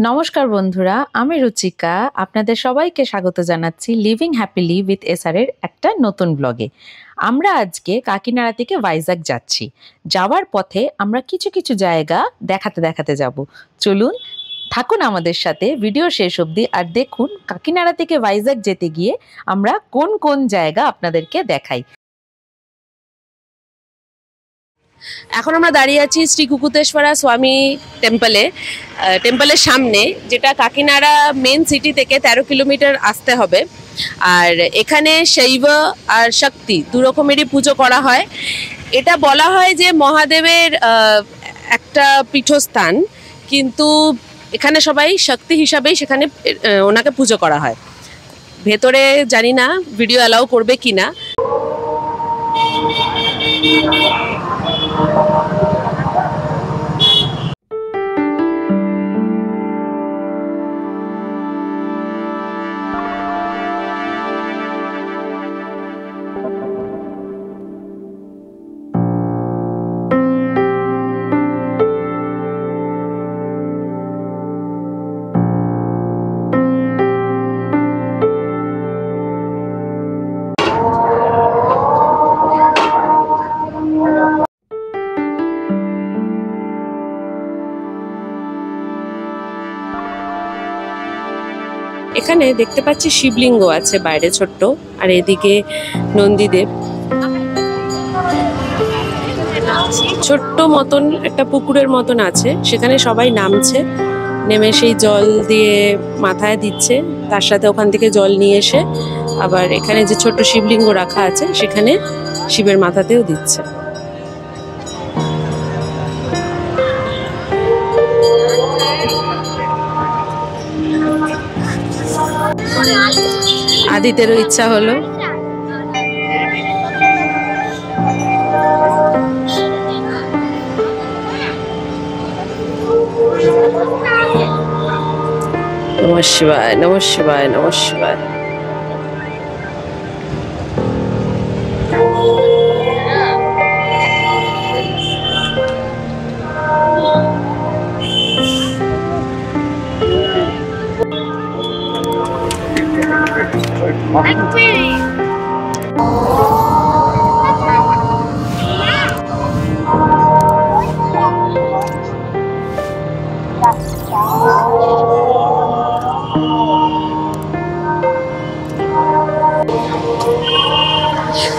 নমস্কার বন্ধুরা, আমি রুচিকা। আপনাদের সবাইকে স্বাগত জানাচ্ছি লিভিং হ্যাপিলি উইথ এসআর এর একটা নতুন ব্লগে। আমরা আজকে কাকিনাড়া থেকে ভাইজ্যাক যাচ্ছি। যাওয়ার পথে আমরা কিছু কিছু জায়গা দেখাতে দেখাতে যাব। চলুন, থাকুন আমাদের সাথে ভিডিও শেষ অবধি আর দেখুন কাকিনাড়া থেকে ভাইজ্যাক যেতে গিয়ে আমরা কোন কোন জায়গা আপনাদেরকে দেখাই। এখন আমরা দাঁড়িয়ে আছি শ্রী কুকুতেশ্বরা স্বামী টেম্পলের সামনে, যেটা কাকিনাড়া মেন সিটি থেকে 13 কিলোমিটার আসতে হবে। আর এখানে শৈব আর শক্তি দু রকমেরই পুজো করা হয়। এটা বলা হয় যে মহাদেবের একটা পীঠস্থান, কিন্তু এখানে সবাই শক্তি হিসাবেই সেখানে ওনাকে পুজো করা হয়। ভেতরে জানি না ভিডিও অ্যালাউ করবে কিনা। এখানে দেখতে পাচ্ছি শিবলিঙ্গ আছে বাইরে ছোট্ট, আর এদিকে নন্দীদেব। ছোট্ট মতন একটা পুকুরের মতন আছে, সেখানে সবাই নামছে, নেমে সেই জল দিয়ে মাথায় দিচ্ছে, তার সাথে ওখান থেকে জল নিয়ে এসে আবার এখানে যে ছোট্ট শিবলিঙ্গ রাখা আছে সেখানে শিবের মাথাতেও দিচ্ছে। আদিতেরও ইচ্ছা হলো। নমঃ শিবায়, নমঃ শিবায়, নমঃ শিবায়।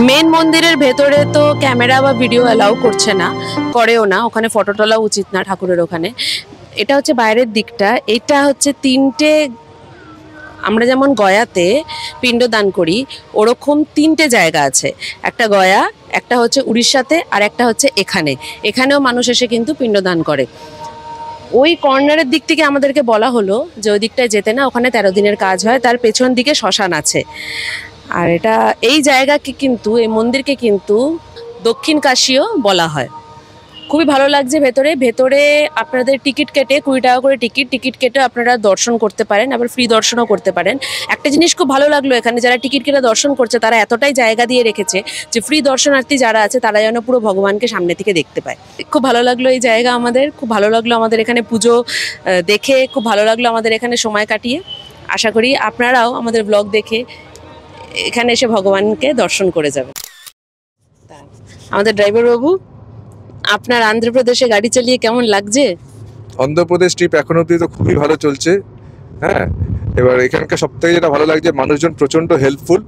মেন মন্দিরের ভেতরে তো ক্যামেরা বা ভিডিও অ্যালাউ করছে না, করেও না, ওখানে ফটো তোলা উচিত না ঠাকুরের ওখানে। এটা হচ্ছে বাইরের দিকটা। এটা হচ্ছে তিনটে, আমরা যেমন গয়াতে পিণ্ডদান করি ওরকম তিনটে জায়গা আছে। একটা গয়া, একটা হচ্ছে উড়িষ্যাতে, আর একটা হচ্ছে এখানেও মানুষ এসে কিন্তু পিণ্ডদান করে। ওই কর্নারের দিক থেকে আমাদেরকে বলা হলো যে ওই দিকটায় যেতে না, ওখানে 13 দিনের কাজ হয়, তার পেছন দিকে শ্মশান আছে। আর এটা এই জায়গাকে কিন্তু, এই মন্দিরকে কিন্তু দক্ষিণ কাশীও বলা হয়। খুবই ভালো লাগছে। ভেতরে আপনাদের টিকিট কেটে 20 টাকা করে টিকিট কেটে আপনারা দর্শন করতে পারেন, আবার ফ্রি দর্শনও করতে পারেন। একটা জিনিস খুব ভালো লাগলো, এখানে যারা টিকিট কেটে দর্শন করছে তারা এতটাই জায়গা দিয়ে রেখেছে যে ফ্রি দর্শনার্থী যারা আছে তারা যেন পুরো ভগবানকে সামনে থেকে দেখতে পায়। খুব ভালো লাগলো এই জায়গা আমাদের, খুব ভালো লাগলো আমাদের এখানে পুজো দেখে, খুব ভালো লাগলো আমাদের এখানে সময় কাটিয়ে। আশা করি আপনারাও আমাদের ব্লগ দেখে এখানে এসে ভগবানকে দর্শন করে যাবেন। আমাদের ড্রাইভার বাবু, আপনার অন্ধ্রপ্রদেশে গাড়ি চালিয়ে কেমন লাগছে? অন্ধ্রপ্রদেশ ট্রিপ এখন অব্দি তো খুবই ভালো চলছে। হ্যাঁ, এবার এখানকার সবথেকে যেটা ভালো লাগছে, মানুষজন প্রচণ্ড হেল্পফুল।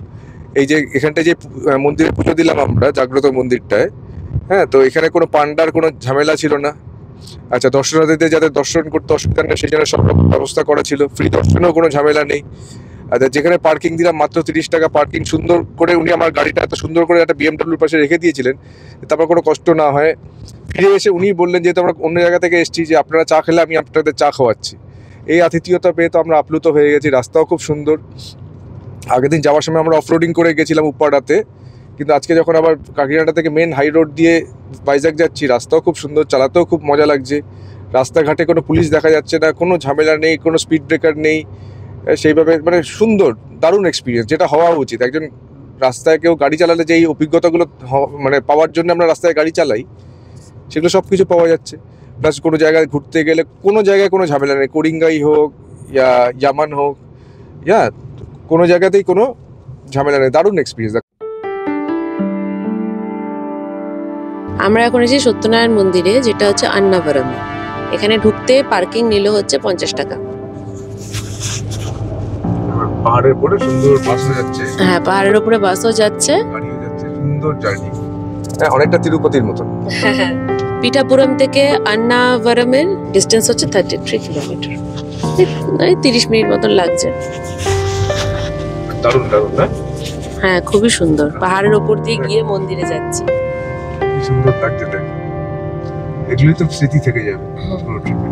এই যে এখানটায় যে মন্দিরে পুজো দিলাম আমরা, জাগ্রত মন্দিরটায়, হ্যাঁ, তো এখানে কোনো পান্ডার কোনো ঝামেলা ছিল না। আচ্ছা, দর্শনার্থীদের যাতে দর্শন করতে অসুবিধা নেই সেই জন্য সব রকম ব্যবস্থা করা ছিল। ফ্রি দর্শনেও কোনো ঝামেলা নেই। আচ্ছা, যেখানে পার্কিং দিলাম মাত্র 30 টাকা পার্কিং, সুন্দর করে উনি আমার গাড়িটা এত সুন্দর করে একটা BMW পাশে রেখে দিয়েছিলেন, তারপর কোনো কষ্ট না হয়। ফিরে এসে উনি বললেন, যেহেতু আমরা অন্য জায়গা থেকে এসেছি, যে আপনারা চা খেলে আমি আপনাদের চা খাওয়াচ্ছি। এই আতিথেয়তা পেয়ে তো আমরা আপ্লুত হয়ে গেছি। রাস্তাও খুব সুন্দর। আগের দিন যাওয়ার সময় আমরা অফরোডিং করে গেছিলাম উপ্পাড়াতে, কিন্তু আজকে যখন আবার কাকিনাড়া থেকে মেন হাই রোড দিয়ে ভাইজ্যাক যাচ্ছি, রাস্তাও খুব সুন্দর, চালাতেও খুব মজা লাগছে। রাস্তাঘাটে কোনো পুলিশ দেখা যাচ্ছে না, কোনো ঝামেলা নেই, কোনো স্পিড ব্রেকার নেই। সেইভাবে মানে সুন্দর, দারুণ এক্সপিরিয়েন্স, যেটা হওয়া উচিত। একজন রাস্তায় কেউ গাড়ি চালালে যেই অভিজ্ঞতাগুলো মানে পাওয়ার জন্য আমরা রাস্তায় গাড়ি চালাই, সেগুলো সব কিছু পাওয়া যাচ্ছে। প্লাস কোনো জায়গায় ঘুরতে গেলে কোনো জায়গায় কোনো ঝামেলা নেই, কোরিঙ্গাই হোক ইয়া ইয়ামান হোক, কোনো জায়গাতেই কোনো ঝামেলা নেই। দারুণ এক্সপিরিয়েন্স। আমরা এখন এসেছি সত্যনারায়ণ মন্দিরে, যেটা হচ্ছে আন্নাভারাম। এখানে ঢুকতে পার্কিং নিল হচ্ছে 50 টাকা। পাহাড়ের উপরে সুন্দর বাসও যাচ্ছে। হ্যাঁ, পাহাড়ের উপরে বাসও যাচ্ছে, গাড়িও যাচ্ছে, সুন্দর জার্নি। হ্যাঁ, অনেকটা তিরুপতির মতন। পিঠাপুরম থেকে আন্নাভারামের ডিস্টেন্স হচ্ছে 33 কিলোমিটার। 30 মিনিট মতন লাগছে। দারুণ দারুণ না? হ্যাঁ, খুবই সুন্দর। পাহাড়ের উপর দিয়ে গিয়ে মন্দিরে যাচ্ছি। কি সুন্দর লাগছে দেখ। এগুলোই তো স্মৃতি থেকে যাবে পুরো ট্রিপে।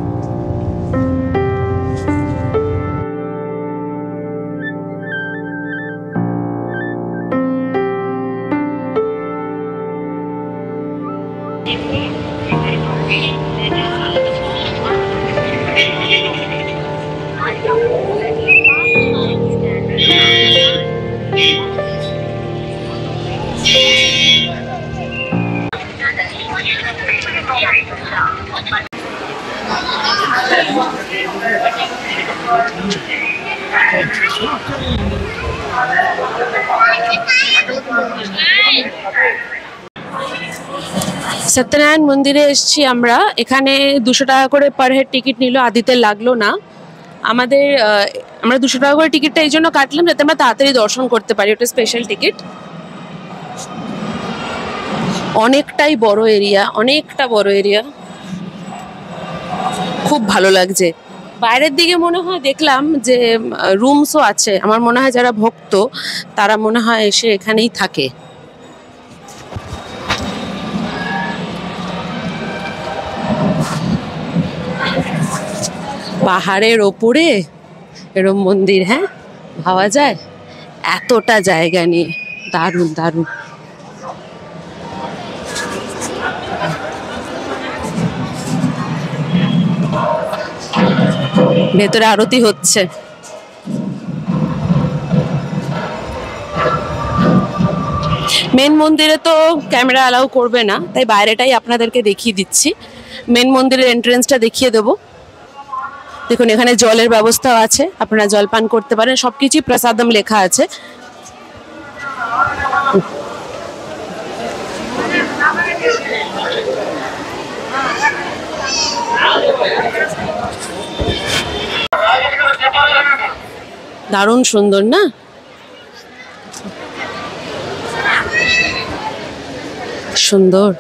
সত্যনারায়ণ মন্দিরে এসেছি আমরা। এখানে 200 টাকা করে পার হেড টিকিট নিল, আদিতে লাগলো না আমাদের। আমরা 200 টাকা করে টিকিটটা এই জন্য কাটলাম যাতে আমরা তাড়াতাড়ি দর্শন করতে পারি, ওটা স্পেশাল টিকিট। অনেকটাই বড় এরিয়া, অনেকটা বড় এরিয়া, খুব ভালো লাগছে। বাইরের দিকে মনে হয় দেখলাম যে রুমসও আছে। আমার মনে হয় যারা ভক্ত তারা মনে হয় এসে এখানেই থাকে। পাহাড়ের ওপরে এরম মন্দির, হ্যাঁ ভাবা যায় এতটা জায়গা নিয়ে। দারুণ দারুণ। ভেতরে আরতি হচ্ছে। মেন মন্দিরে তো ক্যামেরা অ্যালাউ করবে না, তাই বাইরেটাই আপনাদেরকে দেখিয়ে দিচ্ছি। মেন মন্দিরের এন্ট্রেন্সটা দেখিয়ে দেবো। দেখুন এখানে জলের ব্যবস্থাও আছে, আপনারা জল পান করতে পারেন, সবকিছুই প্রসাদম লেখা আছে। দারুণ সুন্দর না? সুন্দর।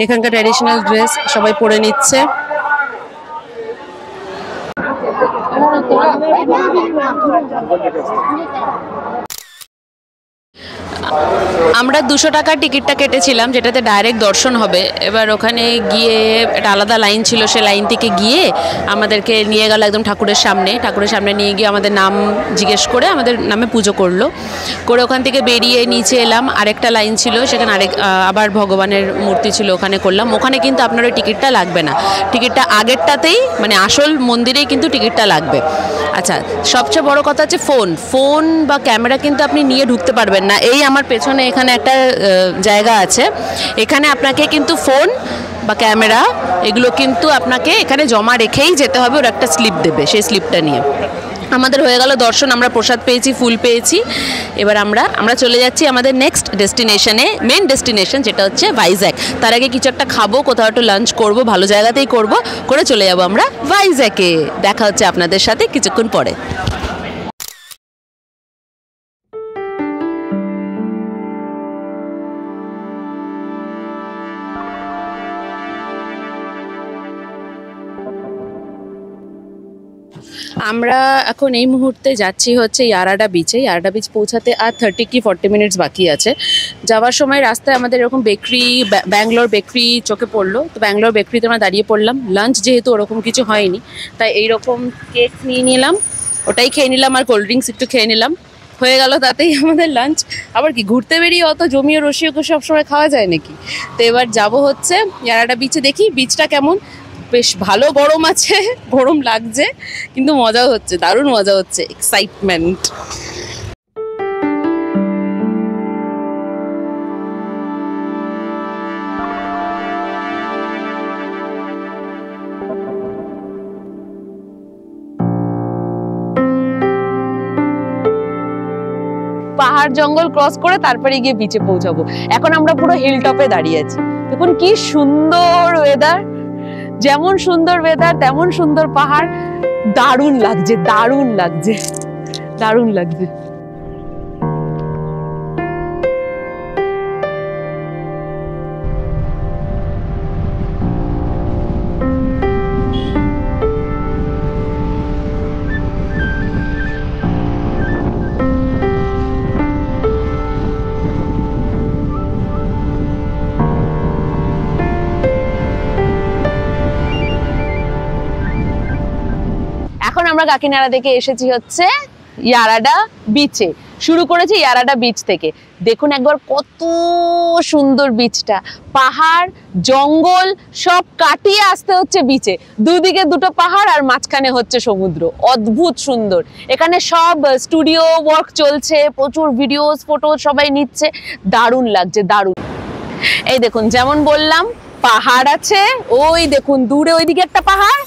এখানকার ট্র্যাডিশনাল ড্রেস সবাই পরে নিচ্ছে। আমরা 200 টাকার টিকিটটা কেটেছিলাম, যেটাতে ডাইরেক্ট দর্শন হবে। এবার ওখানে গিয়ে একটা আলাদা লাইন ছিল, সে লাইন থেকে গিয়ে আমাদেরকে নিয়ে গেল একদম ঠাকুরের সামনে। ঠাকুরের সামনে নিয়ে গিয়ে আমাদের নাম জিজ্ঞেস করে আমাদের নামে পুজো করলো। করে ওখান থেকে বেরিয়ে নিচে এলাম, আরেকটা লাইন ছিল, সেখানে আবার ভগবানের মূর্তি ছিল, ওখানে করলাম। ওখানে কিন্তু আপনার ওই টিকিটটা লাগবে না, টিকিটটা আগেরটাতেই মানে আসল মন্দিরেই কিন্তু টিকিটটা লাগবে। আচ্ছা, সবচেয়ে বড় কথা হচ্ছে ফোন বা ক্যামেরা কিন্তু আপনি নিয়ে ঢুকতে পারবেন না। এই আমার পেছনে এখানে একটা জায়গা আছে, এখানে আপনাকে কিন্তু ফোন বা ক্যামেরা এগুলো কিন্তু আপনাকে এখানে জমা রেখেই যেতে হবে। ওর একটা স্লিপ দেবে, সেই স্লিপটা নিয়ে। আমাদের হয়ে গেল দর্শন, আমরা প্রসাদ পেয়েছি, ফুল পেয়েছি। এবার আমরা চলে যাচ্ছি আমাদের নেক্সট ডেস্টিনেশনে, মেন ডেস্টিনেশন যেটা হচ্ছে ভাইজ্যাক। তার আগে কিছু একটা খাবো, কোথাও একটু লাঞ্চ করব, ভালো জায়গাতেই করে চলে যাব আমরা ভাইজ্যাকে। দেখা হচ্ছে আপনাদের সাথে কিছুক্ষণ পরে। আমরা এখন এই মুহূর্তে যাচ্ছি হচ্ছে ইয়ারাডা বিচে। ইয়ারাডা বিচ পৌঁছাতে আর 30 কি 40 মিনিটস বাকি আছে। যাওয়ার সময় রাস্তায় আমাদের এরকম বেকারি, ব্যাঙ্গালোর বেকারি চোখে পড়লো, তো ব্যাঙ্গালোর বেকারিতে আমরা দাঁড়িয়ে পড়লাম। লাঞ্চ যেহেতু ওরকম কিছু হয়নি, তাই এইরকম কেক নিয়ে নিলাম, ওটাই খেয়ে নিলাম, আর কোল্ড ড্রিঙ্কস একটু খেয়ে নিলাম, হয়ে গেল তাতেই আমাদের লাঞ্চ। আবার কি ঘুরতে বেরিয়ে অত জমিয়ে রসিয়ে সবসময় খাওয়া যায় নাকি? তো এবার যাবো হচ্ছে ইয়ারাডা বিচে, দেখি বিচটা কেমন। বেশ ভালো গরম আছে, গরম লাগছে, কিন্তু মজাও হচ্ছে, দারুণ মজা হচ্ছে, এক্সাইটমেন্ট। পাহাড় জঙ্গল ক্রস করে তারপরে গিয়ে বিচে পৌঁছাবো। এখন আমরা পুরো হিল টপে দাঁড়িয়ে আছি। দেখুন কি সুন্দর ওয়েদার, যেমন সুন্দর ওয়েদার তেমন সুন্দর পাহাড়। দারুণ লাগছে, দারুণ লাগছে, দারুণ লাগছে। এখন আমরা কাকিনাড়া থেকে এসেছি হচ্ছে ইয়ারাডা বিচে। শুরু করেছি ইয়ারাডা বিচ থেকে। দেখুন একবার কত সুন্দর বিচটা, পাহাড় জঙ্গল সব কাটিয়ে আসতে হচ্ছে বিচে। দুদিকে দুটো পাহাড় আর মাঝখানে হচ্ছে সমুদ্র, অদ্ভুত সুন্দর। এখানে সব স্টুডিও ওয়ার্ক চলছে, প্রচুর ভিডিওস ফটো সবাই নিচ্ছে, দারুণ লাগছে, দারুণ। এই দেখুন যেমন বললাম পাহাড় আছে, ওই দেখুন দূরে ওইদিকে একটা পাহাড়,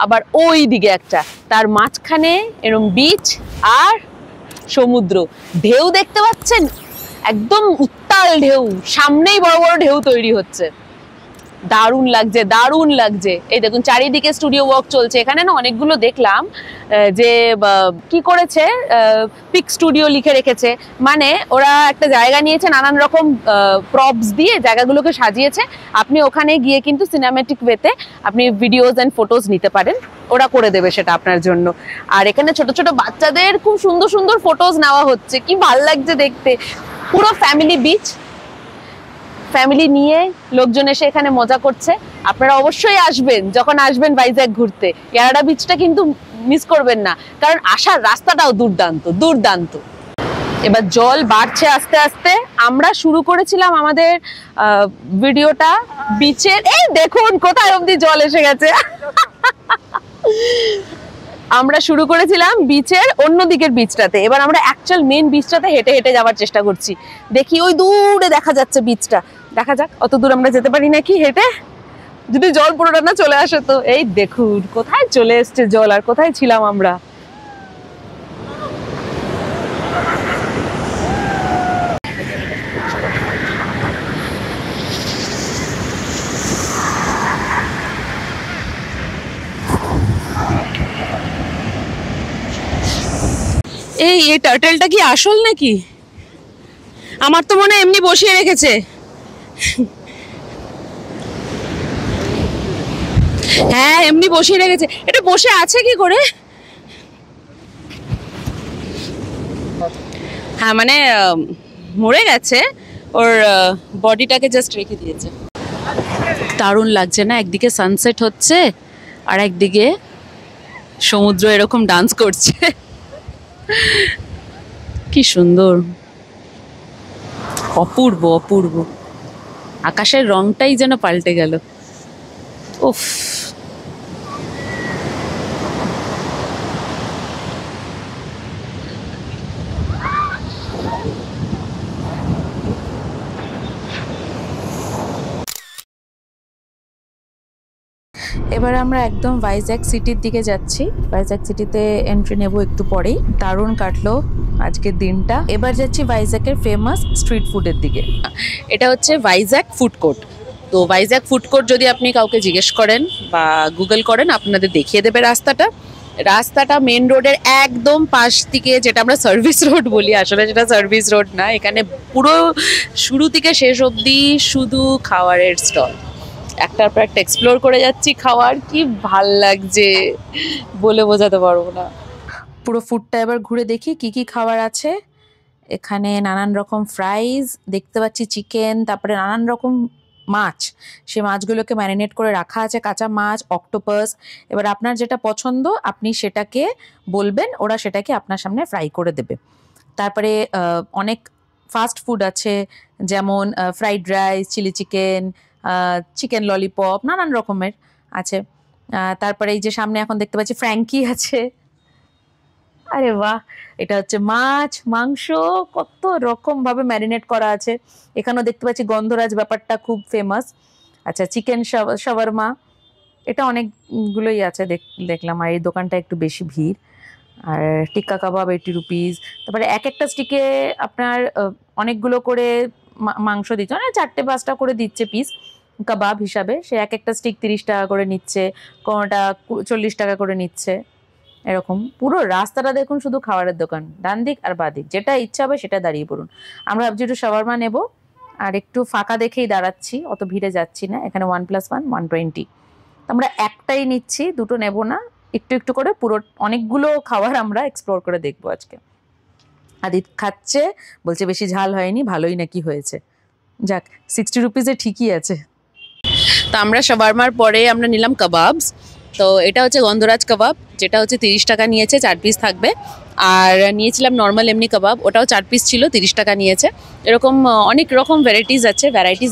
আবার ওই দিকে একটা, তার মাঝখানে এরকম বিচ আর সমুদ্র। ঢেউ দেখতে পাচ্ছেন, একদম উত্তাল ঢেউ, সামনেই বড় বড় ঢেউ তৈরি হচ্ছে, দারুণ লাগছে, দারুণ লাগছে। এই দেখুন চারিদিকে স্টুডিও ওয়ার্ক চলছে। এখানে না অনেকগুলো দেখলাম যে কি করেছে, পিক স্টুডিও লিখে রেখেছে, মানে ওরা একটা জায়গা নিয়েছে, নানান রকম প্রপস দিয়ে জায়গাগুলোকে সাজিয়েছে। আপনি ওখানে গিয়ে কিন্তু সিনেম্যাটিক ওয়েতে আপনি ভিডিওস এন্ড ফটোজ নিতে পারেন, ওরা করে দেবে সেটা আপনার জন্য। আর এখানে ছোট ছোট বাচ্চাদের খুব সুন্দর সুন্দর ফটোজ নেওয়া হচ্ছে, কি ভাল লাগছে দেখতে। পুরো ফ্যামিলি বিচ, ফ্যামিলি নিয়ে লোকজন এসে এখানে মজা করছে। আপনারা অবশ্যই আসবেন, যখন আসবেন ভাইজ্যাক ঘুরতে, ইয়ারাডা বিচটা কিন্তু মিস করবেন না, কারণ আসার রাস্তাটাও দুর্দান্ত, দুর্দান্ত। এবার জল বাড়ছে আস্তে আস্তে। আমরা শুরু করেছিলাম আমাদের ভিডিওটা বিচের, এই দেখুন কোথায় অবধি জল এসে গেছে। আমরা শুরু করেছিলাম বিচের অন্য দিকের বিচটাতে, এবার আমরা অ্যাকচুয়াল মেন বিচটাতে হেঁটে হেঁটে যাওয়ার চেষ্টা করছি। দেখি ওই দূরে দেখা যাচ্ছে বিচটা, দেখা যাক অত দূর আমরা যেতে পারি নাকি হেঁটে, যদি জল পুরোটা না চলে আসে তো। এই দেখুন কোথায় চলে এসছে জল, আর কোথায় ছিলাম আমরা। এই টার্টেলটা কি আসল নাকি? আমার তো মনে হয় এমনি বসিয়ে রেখেছে। হ্যাঁ এমনি বসিয়ে রেখেছে। এটা বসে আছে কি করে? হ্যাঁ মানে মরে গেছে, ওর বডিটাকে জাস্ট রেখে দিয়েছে। দারুণ লাগছে না? একদিকে সানসেট হচ্ছে আর একদিকে সমুদ্র এরকম ডান্স করছে, কি সুন্দর, অপূর্ব অপূর্ব। আকাশের রংটাই যেন পাল্টে গেল। উফ, এবার আমরা একদম ভাইজ্যাক সিটির দিকে যাচ্ছি। ভাইজ্যাক সিটিতে এন্ট্রি নেব একটু পরেই। দারুণ কাটলো আজকের দিনটা। এবার যাচ্ছি ভাইজ্যাকের ফেমাস স্ট্রিট ফুডের দিকে। এটা হচ্ছে ভাইজ্যাক ফুড কোর্ট। তো ভাইজ্যাক ফুড কোর্ট যদি আপনি কাউকে জিজ্ঞেস করেন বা গুগল করেন, আপনাদের দেখিয়ে দেবে রাস্তাটা। রাস্তাটা মেন রোডের একদম পাশ দিকে, যেটা আমরা সার্ভিস রোড বলি, আসলে যেটা সার্ভিস রোড না। এখানে পুরো শুরু থেকে শেষ অবধি শুধু খাবারের স্টল, একটার পর একটা এক্সপ্লোর করে যাচ্ছি। খাওয়ার কি ভাল লাগছে, বলে বোঝাতে পারবো না। পুরো ফুডটা এবার ঘুরে দেখি কি কি খাবার আছে। এখানে নানান রকম ফ্রাইজ দেখতে পাচ্ছি, চিকেন, তারপরে নানান রকম মাছ। সে মাছগুলোকে ম্যারিনেট করে রাখা আছে, কাঁচা মাছ, অক্টোপাস। এবার আপনার যেটা পছন্দ আপনি সেটাকে বলবেন, ওরা সেটাকে আপনার সামনে ফ্রাই করে দেবে। তারপরে অনেক ফাস্ট ফুড আছে, যেমন fried rice, chilli chicken, chicken lollipop, নানান রকমের আছে। তারপরে এই যে সামনে এখন দেখতে পাচ্ছি ফ্র্যাঙ্কি আছে। আরে বাহ, এটা হচ্ছে মাছ, মাংস, কত রকম ভাবে ম্যারিনেট করা আছে। এখানেও দেখতে পাচ্ছি গন্ধরাজ, ব্যাপারটা খুব ফেমাস। আচ্ছা, চিকেন শাওয়ারমা, এটা অনেকগুলোই আছে দেখলাম। আর এই দোকানটা একটু বেশি ভিড়। আর টিক্কা কাবাব 80 রুপিস। তারপরে এক একটা স্টিকে আপনার অনেকগুলো করে মাংস দিচ্ছে, মানে 4-5টা করে দিচ্ছে পিস কাবাব হিসাবে। সে এক একটা স্টিক 30 টাকা করে নিচ্ছে, কোনোটা 40 টাকা করে নিচ্ছে, এরকম। পুরো রাস্তাটা দেখুন শুধু খাবারের দোকান, ডান দিক আর বাঁ দিক, যেটা ইচ্ছা হবে সেটা দাঁড়িয়ে পড়ুন। আমরা ভাবছি একটু শাওয়ারমা নেবো, আর একটু ফাঁকা দেখেই দাঁড়াচ্ছি, অত ভিড়ে যাচ্ছি না। এখানে 1+1 120। আমরা একটাই নিচ্ছি, দুটো নেব না, একটু একটু করে পুরো অনেকগুলো খাবার আমরা এক্সপ্লোর করে দেখবো আজকে। আদিত খাচ্ছে, বলছে বেশি ঝাল হয়নি, ভালোই নাকি হয়েছে। যাক, 60 রুপিসে ঠিকই আছে। তো আমরা শাওয়ারমার পরে আমরা নিলাম কাবাবস। তো এটা হচ্ছে গন্ধরাজ কাবাব, যেটা হচ্ছে 30 টাকা নিয়েছে, 4 পিস থাকবে। আর নিয়েছিলাম নর্মাল এমনি কাবাব, ওটাও 4 পিস ছিল, 30 টাকা নিয়েছে। এরকম অনেক রকম ভ্যারাইটিস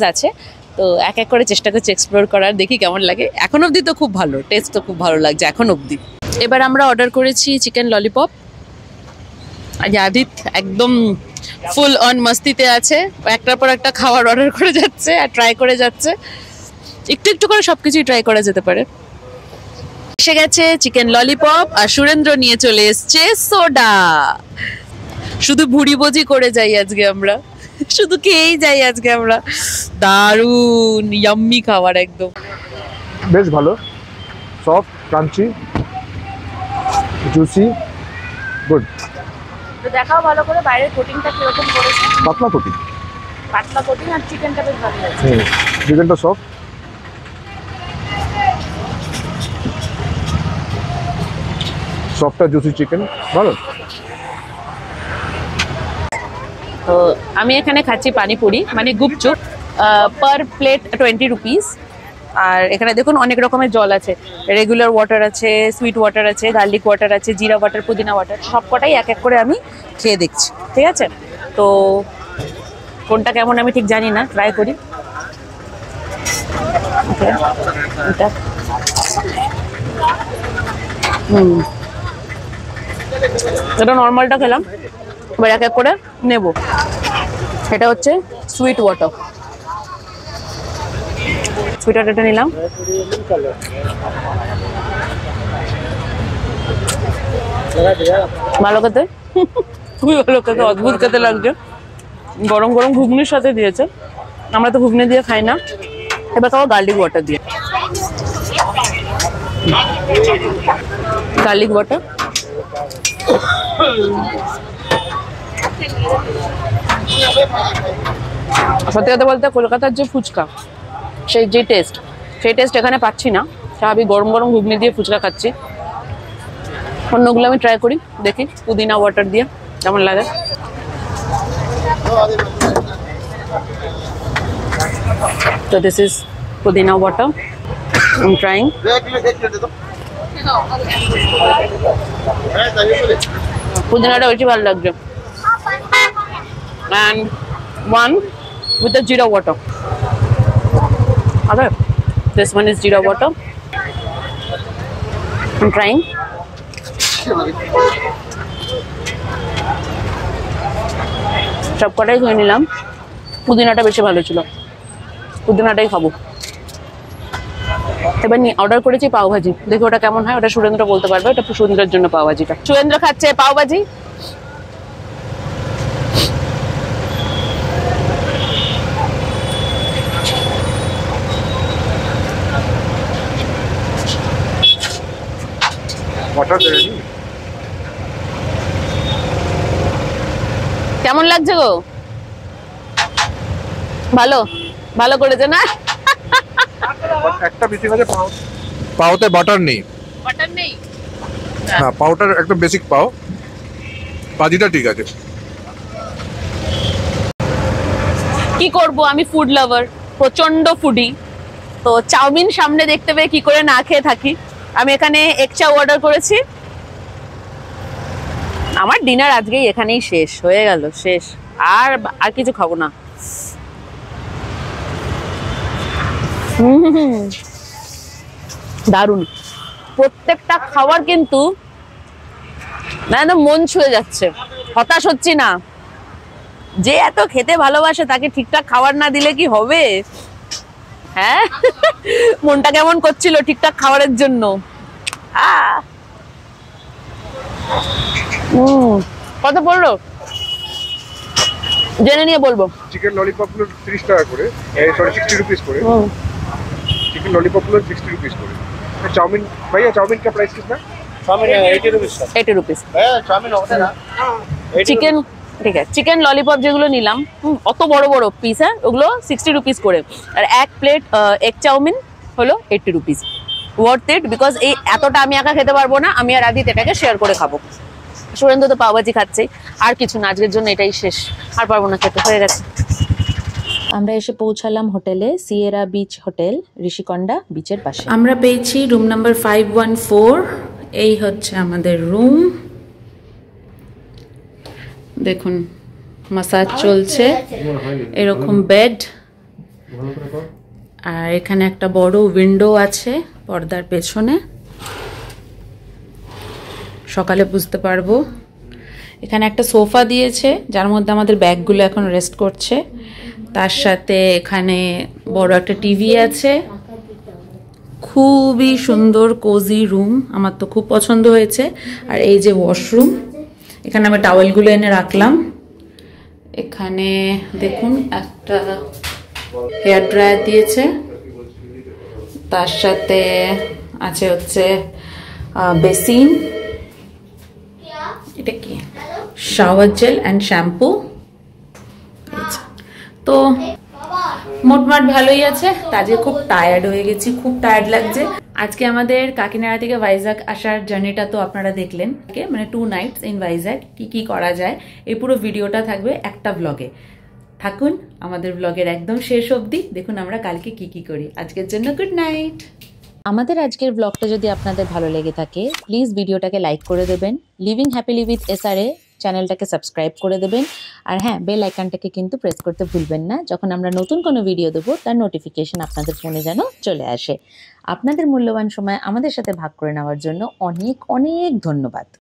আছে। তো এক এক করে চেষ্টা করছি এক্সপ্লোর করার, দেখি কেমন লাগে। এখন অবধি তো খুব ভালো টেস্ট, তো খুব ভালো লাগছে এখন অবধি। এবার আমরা অর্ডার করেছি চিকেন ললিপপ। আর আদিত একদম ফুল অন মস্তিতে আছে, একটার পর একটা খাবার অর্ডার করে যাচ্ছে আর ট্রাই করে যাচ্ছে। একটু একটু করে সবকিছুই ট্রাই করা যেতে পারে। এসে গেছে চিকেন ললিপপ, আর সুরেন্দ্র নিয়ে চলে এসছে সোডা। শুধু ভুড়িবোজি করে যাই আজকে আমরা, শুধু খেয়েই যাই আজকে আমরা। দারুন ইয়াম্মি খাবার একদম, বেশ ভালো, সফট, ক্রাঞ্চি, জুসি, গুড। তো দেখাও ভালো করে বাইরের কোটিংটা কিরকম করেছে। পাতলা কোটিং, পাতলা কোটিং, আর চিকেনটা বেশ ভালো লাগছে। চিকেনটা সফট, সফট জুসি চিকেন, ভালো। তো আমি এখানে খাচ্ছি পানিপুরি, মানে গুপচুপ, পার প্লেট 20 রুপিস। আর এখানে দেখুন অনেক রকমের জল আছে, রেগুলার ওয়াটার আছে, সুইট ওয়াটার আছে, গার্লিক ওয়াটার আছে, জিরা ওয়াটার, পুদিনা ওয়াটার, সব কটাই এক এক করে আমি খেয়ে দেখছি, ঠিক আছে? তো কোনটা কেমন আমি ঠিক জানি না, ট্রাই করি। এটা এটা নর্মালটা খেলাম, এবার এক এক করে নেব। এটা হচ্ছে সুইট ওয়াটার, সুইট ওয়াটারটা নিলাম। ভালো খেতে, খুবই ভালো খেতে, অদ্ভুত খেতে লাগছে। গরম গরম ঘুগনির সাথে দিয়েছে, আমরা তো ঘুগনি দিয়ে খাই না। এবার খাবো গার্লিক ওয়াটার দিয়ে, গার্লিক ওয়াটার। সত্যি কথা বলতে কলকাতার যে ফুচকা, সেই টেস্ট এখানে পাচ্ছি না। স্বাভাবিক গরম গরম ঘুগনি দিয়ে ফুচকা খাচ্ছি। অন্যগুলো আমি ট্রাই করি, দেখি পুদিনা ওয়াটার দিয়ে কেমন লাগে। তো দিস ইজ পুদিনা ওয়াটার, আই এম ট্রাইং। পুদিনাটা বেশি ভালো লাগছে। And one with the jeera water. Okay, this one is jeera water. I'm trying. সব কটাই খেয়ে নিলাম, পুদিনাটা বেশি ভালো ছিল, পুদিনাটাই খাবো। এবার অর্ডার করেছি পাওভাজি, দেখি ওটা কেমন হয়, ওটা সুরেন্দ্র বলতে পারবে। ওটা সুরেন্দ্রের জন্য পাওভাজিটা, সুরেন্দ্র খাচ্ছে পাওভাজি। কেমন লাগছে গো? ভালো, ভালো করেছে না? একটা বেশি আছে, পাওতে বাটার নেই। বাটার নেই? হ্যাঁ, পাওটার একটা বেসিক পাও, ভাজিটা ঠিক আছে। কি করব, আমি ফুড লাভার, প্রচন্ড ফুডি। তো চাউমিন সামনে দেখতে পেয়ে কি করে না খেয়ে থাকি। আমি এখানে এগ চাউ অর্ডার করেছি। আমার ডিনার আজকেই এখানেই শেষ হয়ে গেল, শেষ। আর কিছু খাবো না। দারুণ, প্রত্যেকটা খাবার কিন্তু একদম মন ছুঁয়ে যাচ্ছে। হতাশ হচ্ছি না। যে এত খেতে ভালোবাসে তাকে ঠিকঠাক খাবার না দিলে কি হবে? হ্যাঁ, মনটা কেমন করছিল ঠিকঠাক খাবারের জন্য। কত পড়লো জেনে নিয়ে বলবো। চিকেন ললিপপ গুলো 30 টাকা করে, সরি 60 रुपीस করে। चिकन लॉलीपॉप लो 60 रुपीस করে। चाउमीन भैया चाउमीन का प्राइस कितना? Chowmein 80 rupees sir. 80 rupees chowmein होता है ना। চিকেন ঠিক আছে। চিকেন ললিপপ যেগুলো নিলাম অত বড় বড় পিস, হ্যাঁ ওগুলো 60 রুপিস করে, আর এক প্লেট এগ চাউমিন হলো 80 রুপিস। ওয়ার্থ ইট, বিকজ এই এতটা আমি একা খেতে পারবো না, আমি আর আদিত এটাকে শেয়ার করে খাবো। সুরেন্দ্র তো পাওভাজি খাচ্ছে, আর কিছু না, আজকের জন্য এটাই শেষ, আর পারবো না খেতে, হয়ে গেছে। আমরা এসে পৌঁছালাম হোটেলে, সিয়েরা বিচ হোটেল, ঋষিকন্ডা বিচের পাশে। আমরা পেয়েছি রুম নাম্বার 514। এই হচ্ছে আমাদের রুম। দেখুন মাসাজ চলছে, এরকম বেড, আর এখানে একটা বড় উইন্ডো আছে পর্দার পেছনে, সকালে বুঝতে পারবো। এখানে একটা সোফা দিয়েছে যার মধ্যে আমাদের ব্যাগগুলো এখন রেস্ট করছে, তার সাথে এখানে বড় একটা টিভি আছে। খুবই সুন্দর কোজি রুম, আমার তো খুব পছন্দ হয়েছে। আর এই যে ওয়াশরুম, এখানে আমি টাওয়েলগুলো এনে রাখলাম। এখানে দেখুন একটা হেয়ার ড্রায়ার দিয়েছে, তার সাথে আছে হচ্ছে বেসিন, এটা কি শাওয়ার জেল অ্যান্ড শ্যাম্পু। তো মোটমাট ভালোই আছে। আজকে খুব টায়ার্ড হয়ে গেছি, খুব টায়ার্ড লাগছে। আজকে আমাদের কাকিনাড়া থেকে ভাইজাগ আসার জার্নিটা তো আপনারা দেখলেন, মানে 2 নাইটস ইন ভাইজাগ। কি কি করা যায় এই পুরো ভিডিওটা থাকবে একটা ব্লগে। থাকুন আমাদের ব্লগের একদম শেষ অবধি, দেখুন আমরা কালকে কি কি করি। আজকের জন্য গুড নাইট। আমাদের আজকের ব্লগটা যদি আপনাদের ভালো লেগে থাকে, প্লিজ ভিডিওটাকে লাইক করে দেবেন, লিভিং হ্যাপিলি উইথ এসআরএ চ্যানেলটাকে সাবস্ক্রাইব করে দেবেন, আর হ্যাঁ বেল আইকনটাকে কিন্তু প্রেস করতে ভুলবেন না, যখন আমরা নতুন কোনো ভিডিও দেবো তার নোটিফিকেশন আপনাদের ফোনে যেন চলে আসে। আপনাদের মূল্যবান সময় আমাদের সাথে ভাগ করে নেওয়ার জন্য অনেক অনেক ধন্যবাদ।